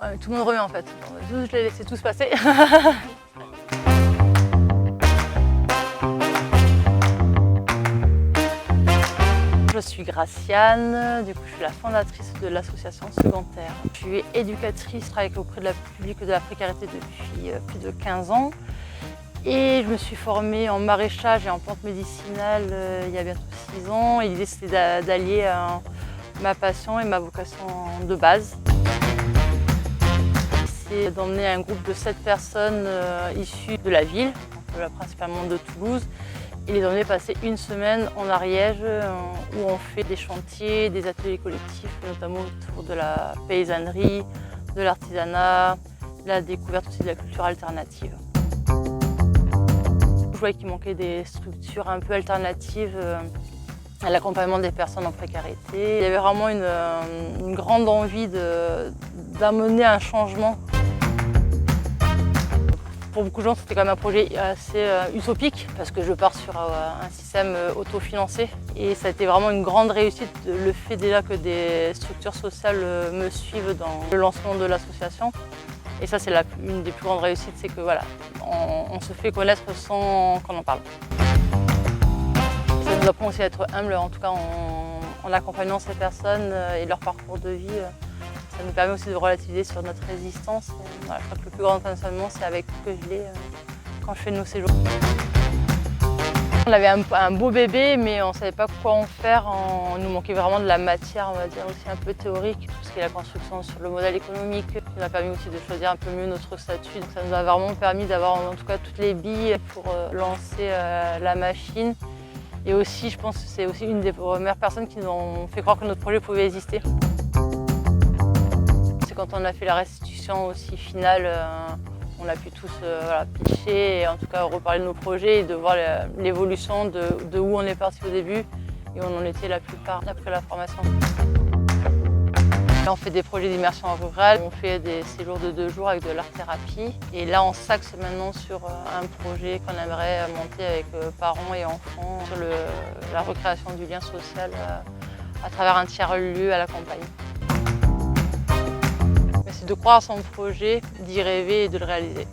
Ouais, tout le monde revient en fait. Je l'ai laissé tout se passer. Je suis Graciane, du coup je suis la fondatrice de l'association Secondaire. Je suis éducatrice, je travaille auprès de la public de la précarité depuis plus de 15 ans. Et je me suis formée en maraîchage et en plantes médicinales il y a bientôt 6 ans. Et l'idée c'était d'allier ma passion et ma vocation de base. C'est d'emmener un groupe de 7 personnes issues de la ville, principalement de Toulouse, et les emmener passer une semaine en Ariège où on fait des chantiers, des ateliers collectifs, notamment autour de la paysannerie, de l'artisanat, de la découverte aussi de la culture alternative. Je voyais qu'il manquait des structures un peu alternatives à l'accompagnement des personnes en précarité. Il y avait vraiment une grande envie d'amener un changement. Pour beaucoup de gens, c'était quand même un projet assez utopique parce que je pars sur un système autofinancé et ça a été vraiment une grande réussite, le fait déjà que des structures sociales me suivent dans le lancement de l'association. Et ça, c'est une des plus grandes réussites, c'est que voilà, on se fait connaître sans qu'on en parle. Ça nous apprend aussi à être humble, en tout cas en accompagnant ces personnes et leur parcours de vie. Ça nous permet aussi de relativiser sur notre résistance. Voilà, je crois que le plus grand enseignement, c'est avec eux que je l'ai quand je fais nos séjours. On avait un beau bébé, mais on ne savait pas quoi en faire. Il nous manquait vraiment de la matière, on va dire, aussi un peu théorique. Tout ce qui est la construction sur le modèle économique, qui nous a permis aussi de choisir un peu mieux notre statut. Donc ça nous a vraiment permis d'avoir en tout cas toutes les billes pour lancer la machine. Et aussi, je pense que c'est aussi une des premières personnes qui nous ont fait croire que notre projet pouvait exister. Quand on a fait la restitution aussi finale, on a pu tous pitcher et en tout cas reparler de nos projets et de voir l'évolution de où on est parti au début et où on en était la plupart après la formation. Là, on fait des projets d'immersion rurale, on fait des séjours de 2 jours avec de l'art-thérapie et là on s'axe maintenant sur un projet qu'on aimerait monter avec parents et enfants sur la recréation du lien social à travers un tiers-lieu à la campagne. C'est de croire à son projet, d'y rêver et de le réaliser.